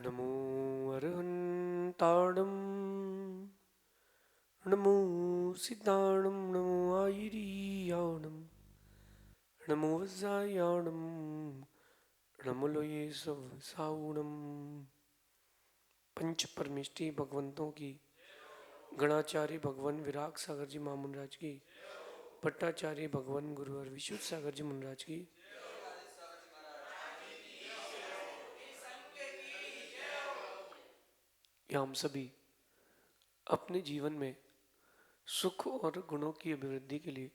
नमो अरहन्ताणं नमो सिद्धाणं नमो आयिरीयाणं नमो वज्रायाणं नमो लोये सब साउणम। पंच परमेष्टि भगवंतों की, गणाचार्य भगवान विराग सागर जी महामुनराज की, भट्टाचार्य भगवान गुरुवर विशुद्ध सागर जी मुनराज की, या हम सभी अपने जीवन में सुख और गुणों की अभिवृद्धि के लिए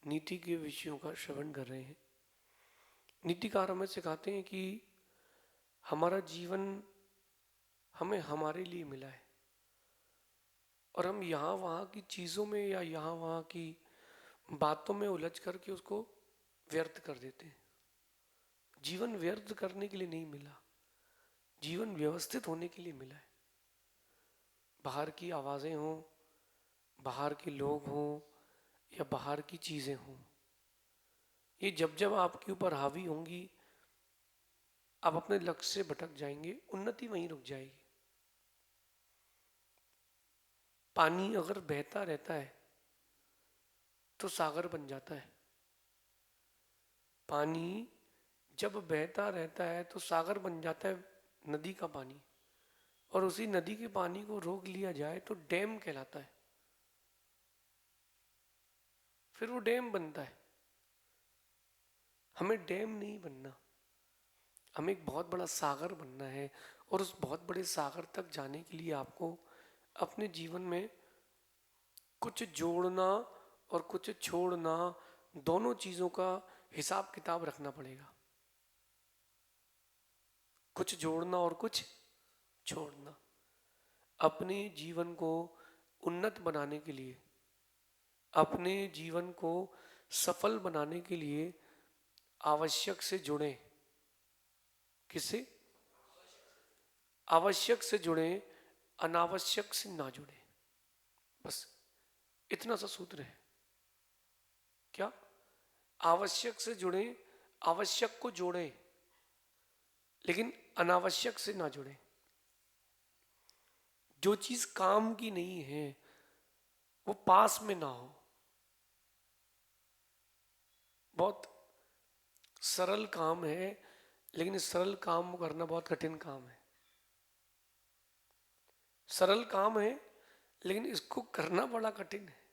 नीति के विषयों का श्रवण कर रहे हैं। नीतिकार हमें सिखाते हैं कि हमारा जीवन हमें हमारे लिए मिला है और हम यहाँ वहाँ की चीज़ों में या यहाँ वहाँ की बातों में उलझ करके उसको व्यर्थ कर देते हैं। जीवन व्यर्थ करने के लिए नहीं मिला, जीवन व्यवस्थित होने के लिए मिला है। बाहर की आवाज़ें हों, बाहर के लोग हों या बाहर की चीज़ें हों, ये जब जब आपके ऊपर हावी होंगी आप अपने लक्ष्य से भटक जाएंगे, उन्नति वहीं रुक जाएगी। पानी अगर बहता रहता है तो सागर बन जाता है। पानी जब बहता रहता है तो सागर बन जाता है, नदी का पानी। और उसी नदी के पानी को रोक लिया जाए तो डैम कहलाता है, फिर वो डैम बनता है। हमें डैम नहीं बनना, हमें एक बहुत बड़ा सागर बनना है। और उस बहुत बड़े सागर तक जाने के लिए आपको अपने जीवन में कुछ जोड़ना और कुछ छोड़ना, दोनों चीज़ों का हिसाब किताब रखना पड़ेगा। कुछ जोड़ना और कुछ छोड़ना। अपने जीवन को उन्नत बनाने के लिए, अपने जीवन को सफल बनाने के लिए आवश्यक से जुड़ें। किससे? आवश्यक से जुड़ें, अनावश्यक से ना जुड़ें। बस इतना सा सूत्र है। क्या? आवश्यक से जुड़ें, आवश्यक को जोड़ें, लेकिन अनावश्यक से ना जुड़ें। जो चीज काम की नहीं है वो पास में ना हो। बहुत सरल काम है, लेकिन इस सरल काम को करना बहुत कठिन काम है। सरल काम है लेकिन इसको करना बड़ा कठिन है।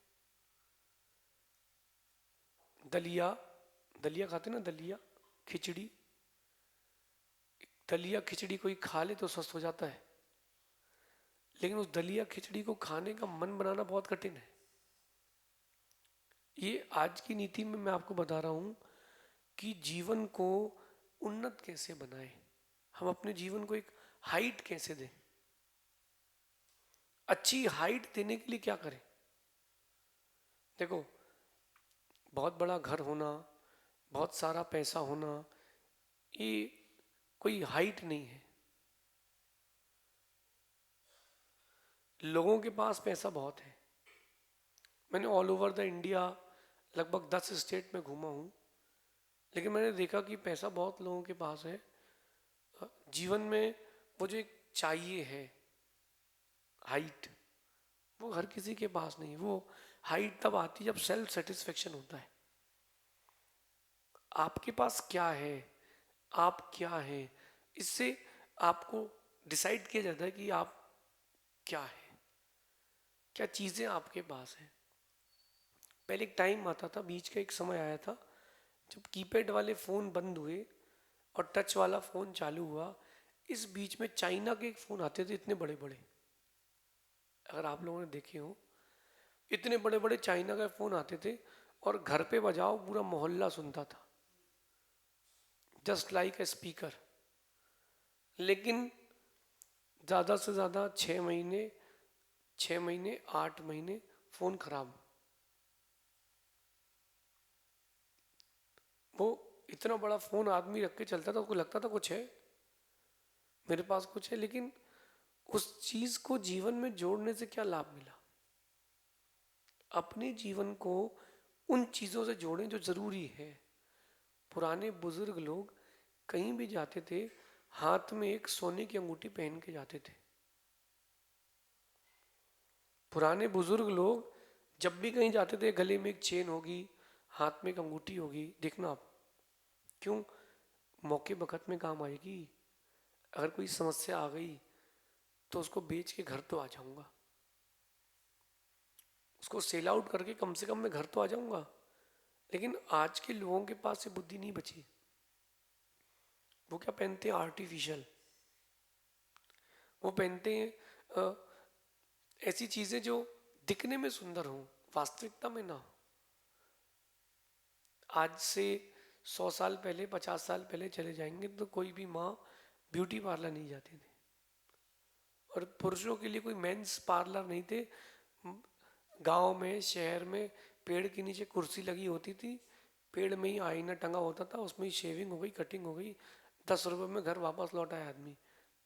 दलिया, दलिया खाते ना, दलिया खिचड़ी। दलिया खिचड़ी कोई खा ले तो स्वस्थ हो जाता है, लेकिन उस दलिया खिचड़ी को खाने का मन बनाना बहुत कठिन है। ये आज की नीति में मैं आपको बता रहा हूं कि जीवन को उन्नत कैसे बनाएं, हम अपने जीवन को एक हाइट कैसे दें। अच्छी हाइट देने के लिए क्या करें? देखो, बहुत बड़ा घर होना, बहुत सारा पैसा होना, ये कोई हाइट नहीं है। लोगों के पास पैसा बहुत है। मैंने ऑल ओवर द इंडिया लगभग 10 स्टेट में घूमा हूँ, लेकिन मैंने देखा कि पैसा बहुत लोगों के पास है। जीवन में वो जो एक चाहिए है हाइट, वो हर किसी के पास नहीं। वो हाइट तब आती है जब सेल्फ सेटिस्फेक्शन होता है। आपके पास क्या है, आप क्या है, इससे आपको डिसाइड किया जाता है कि आप क्या है, क्या चीज़ें आपके पास हैं। पहले एक टाइम आता था, बीच का एक समय आया था जब कीपैड वाले फ़ोन बंद हुए और टच वाला फ़ोन चालू हुआ। इस बीच में चाइना के एक फ़ोन आते थे इतने बड़े बड़े, अगर आप लोगों ने देखे हो, इतने बड़े बड़े चाइना के फ़ोन आते थे और घर पे बजाओ पूरा मोहल्ला सुनता था, जस्ट लाइक ए स्पीकर। लेकिन ज़्यादा से ज़्यादा 6 महीने, 6 महीने 8 महीने फ़ोन खराब। वो इतना बड़ा फ़ोन आदमी रख के चलता था, उसको लगता था कुछ है, मेरे पास कुछ है, लेकिन उस चीज़ को जीवन में जोड़ने से क्या लाभ मिला? अपने जीवन को उन चीज़ों से जोड़ें जो ज़रूरी है। पुराने बुजुर्ग लोग कहीं भी जाते थे, हाथ में एक सोने की अंगूठी पहन के जाते थे। पुराने बुजुर्ग लोग जब भी कहीं जाते थे गले में एक चेन होगी, हाथ में एक अंगूठी होगी। देखना आप, क्यों? मौके बखत में काम आएगी। अगर कोई समस्या आ गई तो उसको बेच के घर तो आ जाऊंगा, उसको सेल आउट करके कम से कम मैं घर तो आ जाऊंगा। लेकिन आज के लोगों के पास ये बुद्धि नहीं बची। वो क्या पहनते हैं? आर्टिफिशियल। वो पहनते हैं ऐसी चीजें जो दिखने में सुंदर हो, वास्तविकता में ना हो। आज से 100 साल पहले, 50 साल पहले चले जाएंगे तो कोई भी माँ ब्यूटी पार्लर नहीं जाती थी, और पुरुषों के लिए कोई मेंस पार्लर नहीं थे। गांव में, शहर में पेड़ के नीचे कुर्सी लगी होती थी, पेड़ में ही आईना टंगा होता था, उसमें ही शेविंग हो गई, कटिंग हो गई, 10 रुपए में घर वापस लौट आया आदमी।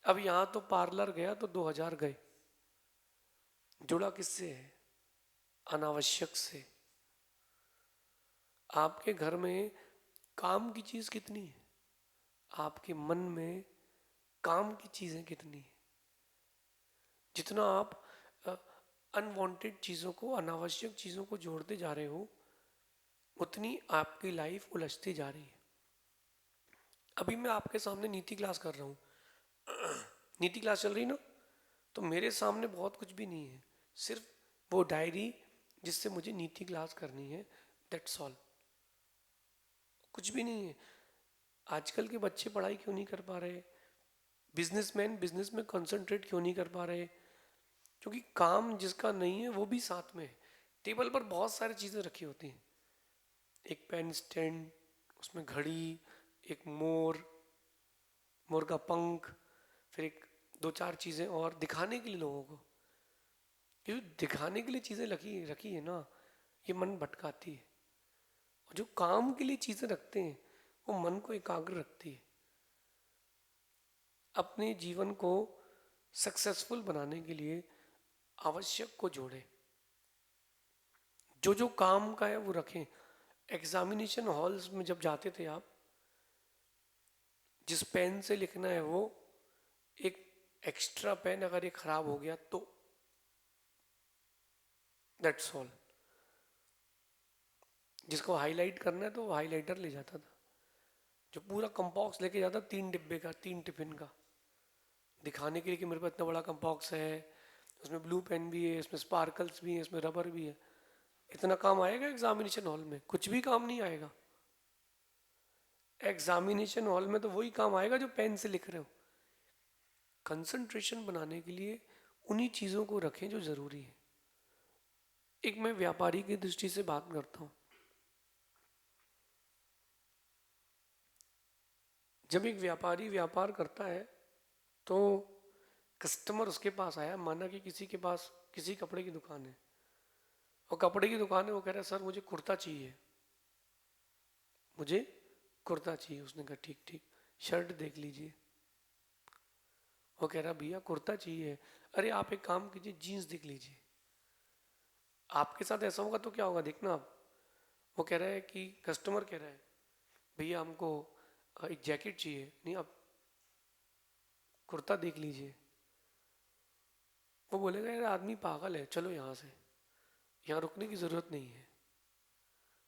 अब यहाँ तो पार्लर गया तो 2000 गए। जुड़ा किससे है? अनावश्यक से। आपके घर में काम की चीज कितनी है? आपके मन में काम की चीजें कितनी है? जितना आप अनवांटेड चीजों को, अनावश्यक चीजों को जोड़ते जा रहे हो, उतनी आपकी लाइफ उलझती जा रही है। अभी मैं आपके सामने नीति क्लास कर रहा हूँ, नीति क्लास चल रही ना, तो मेरे सामने बहुत कुछ भी नहीं है, सिर्फ वो डायरी जिससे मुझे नीति क्लास करनी है, दैट्स ऑल। कुछ भी नहीं है। आजकल के बच्चे पढ़ाई क्यों नहीं कर पा रहे? बिजनेसमैन बिजनेस में कंसंट्रेट क्यों नहीं कर पा रहे? क्योंकि काम जिसका नहीं है वो भी साथ में है। टेबल पर बहुत सारी चीज़ें रखी होती हैं, एक पेन स्टैंड, उसमें घड़ी, एक मोर, मोर का पंख, फिर एक दो चार चीज़ें और दिखाने के लिए लोगों को। ये जो दिखाने के लिए चीज़ें रखी रखी है ना, ये मन भटकाती है। और जो काम के लिए चीज़ें रखते हैं वो मन को एकाग्र रखती है। अपने जीवन को सक्सेसफुल बनाने के लिए आवश्यक को जोड़ें, जो जो काम का है वो रखें। एग्जामिनेशन हॉल्स में जब जाते थे आप, जिस पेन से लिखना है वो, एक एक्स्ट्रा पेन अगर ये खराब हो गया तो, दैट्स ऑल। जिसको हाईलाइट करना है तो वो हाईलाइटर ले जाता था, जो पूरा कंपॉक्स लेके जाता, 3 डिब्बे का, 3 टिफिन का, दिखाने के लिए कि मेरे पास इतना बड़ा कंपॉक्स है, उसमें ब्लू पेन भी है, इसमें स्पार्कल्स भी है, इसमें रबर भी है। इतना काम आएगा एग्जामिनेशन हॉल में? कुछ भी काम नहीं आएगा। एग्जामिनेशन हॉल में तो वही काम आएगा जो पेन से लिख रहे हो। कंसंट्रेशन बनाने के लिए उन्हीं चीज़ों को रखें जो ज़रूरी है। एक मैं व्यापारी की दृष्टि से बात करता हूँ। जब एक व्यापारी व्यापार करता है तो कस्टमर उसके पास आया, माना कि किसी के पास किसी कपड़े की दुकान है, और कपड़े की दुकान है, वो कह रहा है सर मुझे कुर्ता चाहिए, मुझे कुर्ता चाहिए। उसने कहा ठीक ठीक, शर्ट देख लीजिए। वो कह रहा भैया कुर्ता चाहिए। अरे आप एक काम कीजिए, जीन्स देख लीजिए। आपके साथ ऐसा होगा तो क्या होगा, देखना आप। वो कह रहा है कि कस्टमर कह रहा है भैया हमको एक जैकेट चाहिए, नहीं आप कुर्ता देख लीजिए। वो बोलेगा यार आदमी पागल है, चलो यहाँ से, यहाँ रुकने की ज़रूरत नहीं है।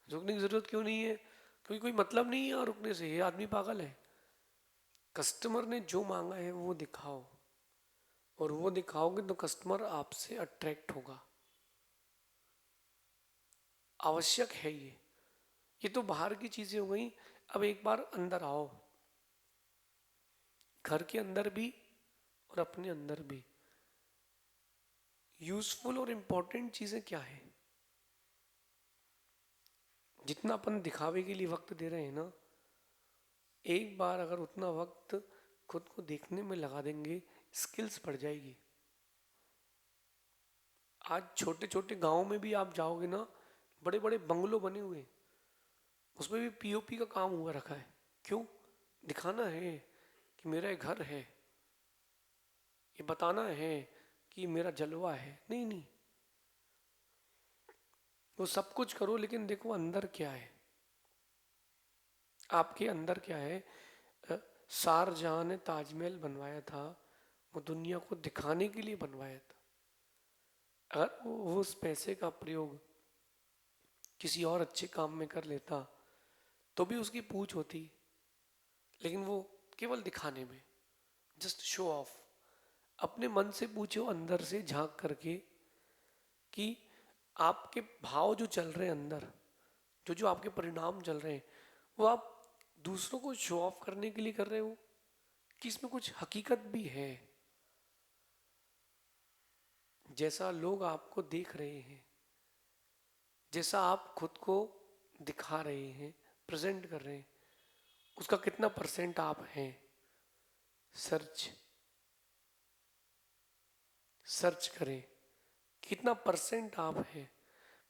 रुकने की ज़रूरत क्यों नहीं है? क्योंकि कोई मतलब नहीं है यहाँ रुकने से, ये आदमी पागल है। कस्टमर ने जो मांगा है वो दिखाओ, और वो दिखाओगे तो कस्टमर आपसे अट्रैक्ट होगा। आवश्यक है ये तो बाहर की चीज़ें हो गई। अब एक बार अंदर आओ, घर के अंदर भी और अपने अंदर भी। यूजफुल और इम्पोर्टेंट चीज़ें क्या है? जितना अपन दिखावे के लिए वक्त दे रहे हैं ना, एक बार अगर उतना वक्त खुद को देखने में लगा देंगे, स्किल्स बढ़ जाएगी। आज छोटे छोटे गांव में भी आप जाओगे ना, बड़े बड़े बंगलो बने हुए हैं, उसमें भी पीओपी का काम हुआ रखा है। क्यों? दिखाना है कि मेरा एक घर है, ये बताना है कि मेरा जलवा है। नहीं नहीं, वो सब कुछ करो लेकिन देखो अंदर क्या है, आपके अंदर क्या है। शाहजहां ने ताजमहल बनवाया था, वो दुनिया को दिखाने के लिए बनवाया था। अगर वो उस पैसे का प्रयोग किसी और अच्छे काम में कर लेता तो भी उसकी पूछ होती, लेकिन वो केवल दिखाने में, जस्ट शो ऑफ। अपने मन से पूछो, अंदर से झांक करके, कि आपके भाव जो चल रहे हैं अंदर, जो जो आपके परिणाम चल रहे हैं, वो आप दूसरों को शो ऑफ करने के लिए कर रहे हो कि इसमें कुछ हकीकत भी है। जैसा लोग आपको देख रहे हैं, जैसा आप खुद को दिखा रहे हैं, प्रेजेंट कर रहे हैं, उसका कितना परसेंट आप हैं। सर्च सर्च करें, कितना परसेंट आप हैं।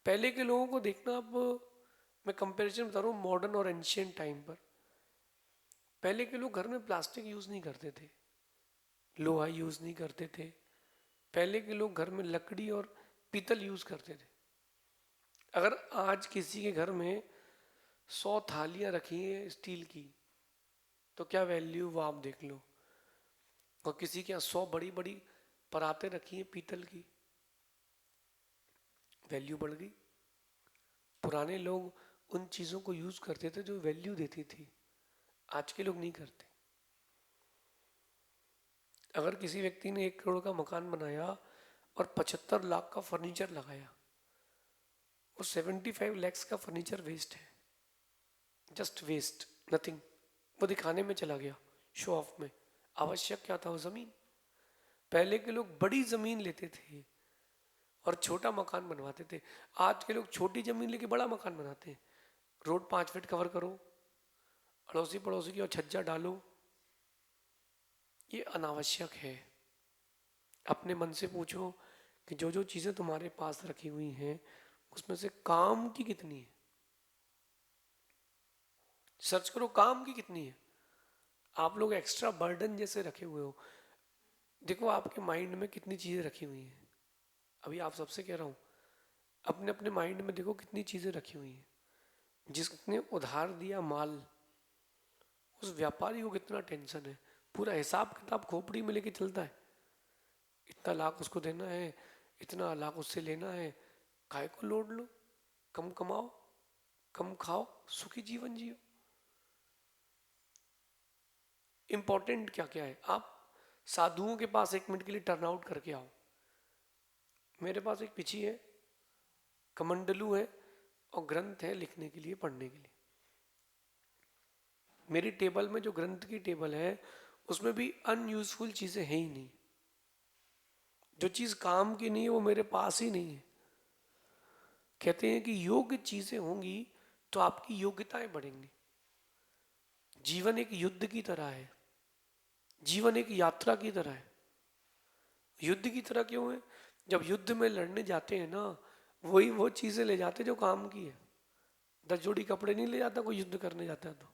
पहले के लोगों को देखना, अब मैं कंपैरिजन बता रहा हूँ मॉडर्न और एंशियंट टाइम पर। पहले के लोग घर में प्लास्टिक यूज़ नहीं करते थे, लोहा यूज़ नहीं करते थे। पहले के लोग घर में लकड़ी और पीतल यूज़ करते थे। अगर आज किसी के घर में 100 थालियाँ रखी हैं स्टील की, तो क्या वैल्यू वो आप देख लो। और किसी के यहाँ 100 बड़ी बड़ी परातें रखी हैं पीतल की, वैल्यू बढ़ गई। पुराने लोग उन चीज़ों को यूज़ करते थे जो वैल्यू देती थी, आज के लोग नहीं करते। अगर किसी व्यक्ति ने 1 करोड़ का मकान बनाया और 75 लाख का फर्नीचर लगाया, वो 75 लैक्स का फर्नीचर वेस्ट है, जस्ट वेस्ट, नथिंग। वो दिखाने में चला गया, शो ऑफ में। आवश्यक क्या था वो ज़मीन। पहले के लोग बड़ी ज़मीन लेते थे और छोटा मकान बनवाते थे। आज के लोग छोटी ज़मीन लेके बड़ा मकान बनाते हैं। रोड 5 फीट कवर करो, अड़ोसी पड़ोसी की और छज्जा डालो, ये अनावश्यक है। अपने मन से पूछो कि जो जो चीज़ें तुम्हारे पास रखी हुई हैं, उसमें से काम की कितनी है। सर्च करो काम की कितनी है। आप लोग एक्स्ट्रा बर्डन जैसे रखे हुए हो। देखो आपके माइंड में कितनी चीज़ें रखी हुई हैं। अभी आप सबसे कह रहा हूँ, अपने अपने माइंड में देखो कितनी चीज़ें रखी हुई हैं। जिसने उधार दिया माल, उस व्यापारी को कितना टेंशन है। पूरा हिसाब किताब खोपड़ी में लेके चलता है, इतना लाख उसको देना है, इतना लाख उससे लेना है। काय को लोड लो, कम कमाओ, कम खाओ, सुखी जीवन जियो। इंपॉर्टेंट क्या क्या है। आप साधुओं के पास 1 मिनट के लिए टर्न आउट करके आओ। मेरे पास एक पिछी है, कमंडलू है और ग्रंथ है लिखने के लिए, पढ़ने के लिए। मेरी टेबल में जो ग्रंथ की टेबल है, उसमें भी अनयूजफुल चीज़ें हैं ही नहीं। जो चीज़ काम की नहीं है वो मेरे पास ही नहीं है। कहते हैं कि योग्य चीज़ें होंगी तो आपकी योग्यताएं बढ़ेंगी। जीवन एक युद्ध की तरह है, जीवन एक यात्रा की तरह है। युद्ध की तरह क्यों है? जब युद्ध में लड़ने जाते हैं ना, वही वो चीज़ें ले जाते जो काम की है। 10 जोड़ी कपड़े नहीं ले जाता कोई युद्ध करने जाता है। तो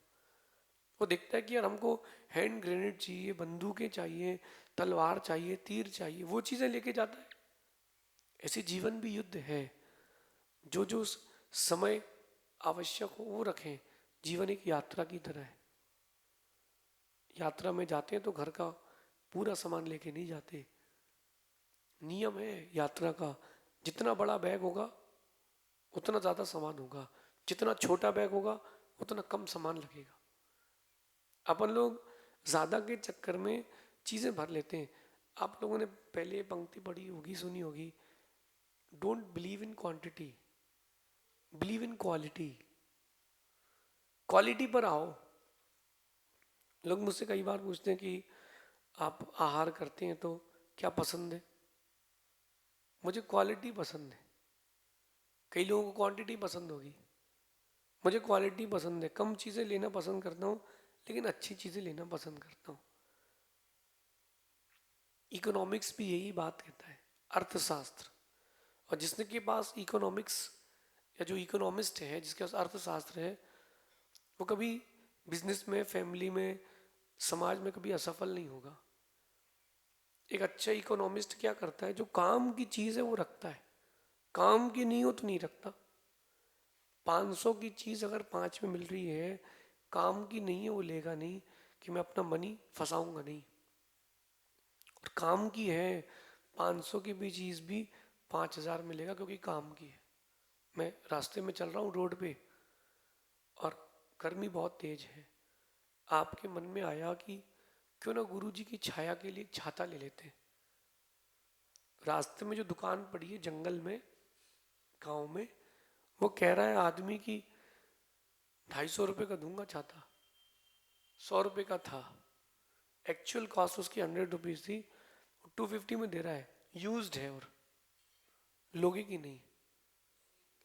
वो देखता है कि यार हमको हैंड ग्रेनेड चाहिए, बंदूकें चाहिए, तलवार चाहिए, तीर चाहिए, वो चीज़ें लेके जाता है। ऐसे जीवन भी युद्ध है। जो जो समय आवश्यक हो वो रखें। जीवन एक यात्रा की तरह है। यात्रा में जाते हैं तो घर का पूरा सामान लेके नहीं जाते। नियम है यात्रा का, जितना बड़ा बैग होगा उतना ज़्यादा सामान होगा, जितना छोटा बैग होगा उतना कम सामान लगेगा। अपन लोग ज़्यादा के चक्कर में चीज़ें भर लेते हैं। आप लोगों ने पहले पंक्ति पढ़ी होगी, सुनी होगी, don't believe in quantity, believe in quality. Quality पर आओ। लोग मुझसे कई बार पूछते हैं कि आप आहार करते हैं तो क्या पसंद है। मुझे क्वालिटी पसंद है। कई लोगों को क्वांटिटी पसंद होगी, मुझे क्वालिटी पसंद है। कम चीज़ें लेना पसंद करता हूँ, लेकिन अच्छी चीज़ें लेना पसंद करता हूँ। इकोनॉमिक्स भी यही बात कहता है, अर्थशास्त्र। और जिसने के पास इकोनॉमिक्स, या जो इकोनॉमिस्ट है जिसके पास अर्थशास्त्र है, वो कभी बिजनेस में, फैमिली में, समाज में कभी असफल नहीं होगा। एक अच्छा इकोनॉमिस्ट क्या करता है, जो काम की चीज़ है वो रखता है, काम की नहीं हो तो नहीं रखता। 500 की चीज़ अगर 5 में मिल रही है, काम की नहीं है, वो लेगा नहीं। कि मैं अपना मनी फंसाऊंगा नहीं। और काम की है, 500 की भी चीज़ भी 5000 मिलेगा क्योंकि काम की है। मैं रास्ते में चल रहा हूँ रोड पे और गर्मी बहुत तेज है, आपके मन में आया कि क्यों ना गुरु जी की छाया के लिए एक छाता ले लेते हैं। रास्ते में जो दुकान पड़ी है जंगल में, गांव में, वो कह रहा है आदमी की 250 रुपये का दूंगा छाता, 100 रुपये का था, एक्चुअल कॉस्ट उसकी 100 रुपीज़ थी, 250 में दे रहा है, यूज्ड है। और लोगे कि नहीं?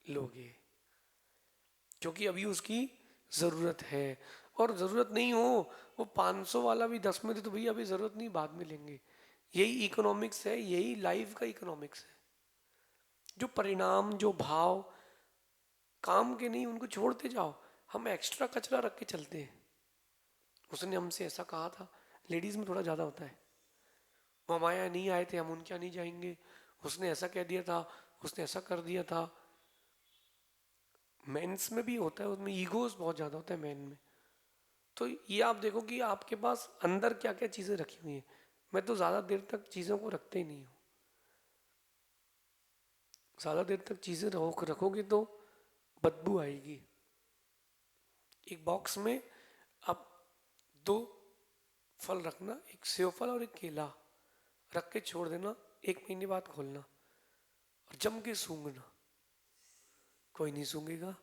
लोगे, क्योंकि अभी उसकी ज़रूरत है। और ज़रूरत नहीं हो, वो 500 वाला भी 10 में दे तो भैया अभी ज़रूरत नहीं, बाद में लेंगे। यही इकोनॉमिक्स है, यही लाइफ का इकोनॉमिक्स है। जो परिणाम, जो भाव काम के नहीं, उनको छोड़ते जाओ। हम एक्स्ट्रा कचरा रख के चलते हैं। उसने हमसे ऐसा कहा था, लेडीज में थोड़ा ज़्यादा होता है, वो हमारे यहाँ नहीं आए थे, हम उनके यहाँ नहीं जाएंगे, उसने ऐसा कह दिया था, उसने ऐसा कर दिया था। मेंस में भी होता है, उसमें ईगोज बहुत ज़्यादा होता है मेन में। तो ये आप देखो कि आपके पास अंदर क्या क्या चीज़ें रखी हुई हैं। मैं तो ज़्यादा देर तक चीज़ों को रखते ही नहीं हूँ। ज़्यादा देर तक चीज़ें रखोगे तो बदबू आएगी। एक बॉक्स में आप 2 फल रखना, एक सेव फल और एक केला, रख के छोड़ देना, 1 महीने बाद खोलना और जम के सूंघना, कोई नहीं सूंघेगा।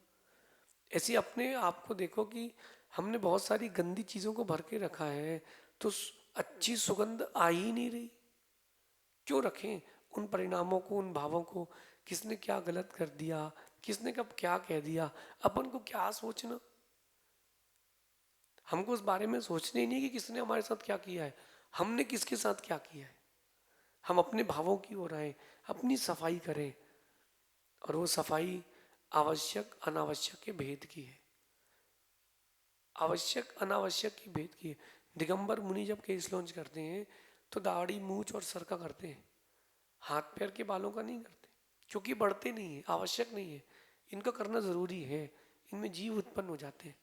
ऐसे अपने आप को देखो कि हमने बहुत सारी गंदी चीज़ों को भर के रखा है, तो अच्छी सुगंध आ ही नहीं रही। क्यों रखें उन परिणामों को, उन भावों को? किसने क्या गलत कर दिया, किसने कब क्या कह दिया, अपन को क्या सोचना। हमको उस बारे में सोचना ही नहीं कि किसने हमारे साथ क्या किया है, हमने किसके साथ क्या किया है। हम अपने भावों की ओर आए, अपनी सफाई करें। और वो सफाई आवश्यक अनावश्यक के भेद की है। आवश्यक अनावश्यक की भेद की है। दिगंबर मुनि जब केस लॉन्च करते हैं तो दाढ़ी, मूछ और सर का करते हैं, हाथ पैर के बालों का नहीं करते, क्योंकि बढ़ते नहीं है, आवश्यक नहीं है। इनका करना ज़रूरी है, इनमें जीव उत्पन्न हो जाते हैं।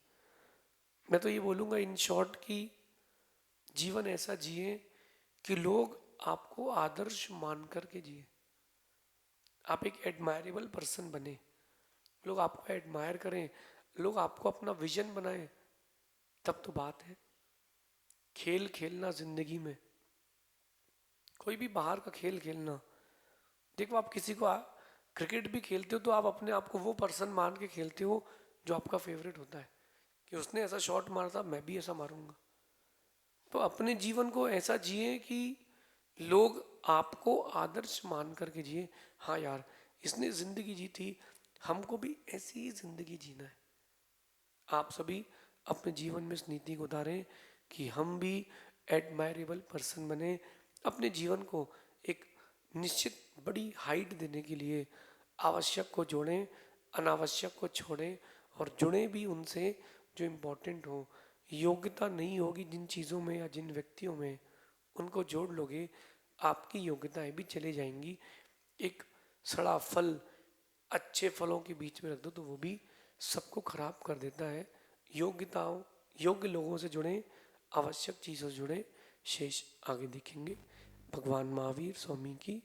मैं तो ये बोलूँगा इन शॉर्ट कि जीवन ऐसा जिए कि लोग आपको आदर्श मान करके जिए। आप एक एडमायरेबल पर्सन बने, लोग आपको एडमायर करें, लोग आपको अपना विजन बनाएं, तब तो बात है। खेल खेलना जिंदगी में, कोई भी बाहर का खेल खेलना, देखो आप किसी को क्रिकेट भी खेलते हो तो आप अपने आप को वो पर्सन मान के खेलते हो जो आपका फेवरेट होता है, कि उसने ऐसा शॉट मारा था मैं भी ऐसा मारूंगा। तो अपने जीवन को ऐसा जिए कि लोग आपको आदर्श मान करके जिए। हाँ यार, इसने जिंदगी जी थी, हमको भी ऐसी ही जिंदगी जीना है। आप सभी अपने जीवन में इस नीति को उतारें कि हम भी एडमायरेबल पर्सन बने। अपने जीवन को एक निश्चित बड़ी हाइट देने के लिए आवश्यक को जोड़ें, अनावश्यक को छोड़ें, और जुड़ें भी उनसे जो इम्पोर्टेंट हो। योग्यता नहीं होगी जिन चीज़ों में या जिन व्यक्तियों में, उनको जोड़ लोगे, आपकी योग्यताएं भी चली जाएंगी। एक सड़ा फल अच्छे फलों के बीच में रख दो तो वो भी सबको खराब कर देता है। योग्यताओं, योग्य लोगों से जुड़ें, आवश्यक चीज़ों से जुड़ें, शेष आगे देखेंगे। भगवान महावीर स्वामी की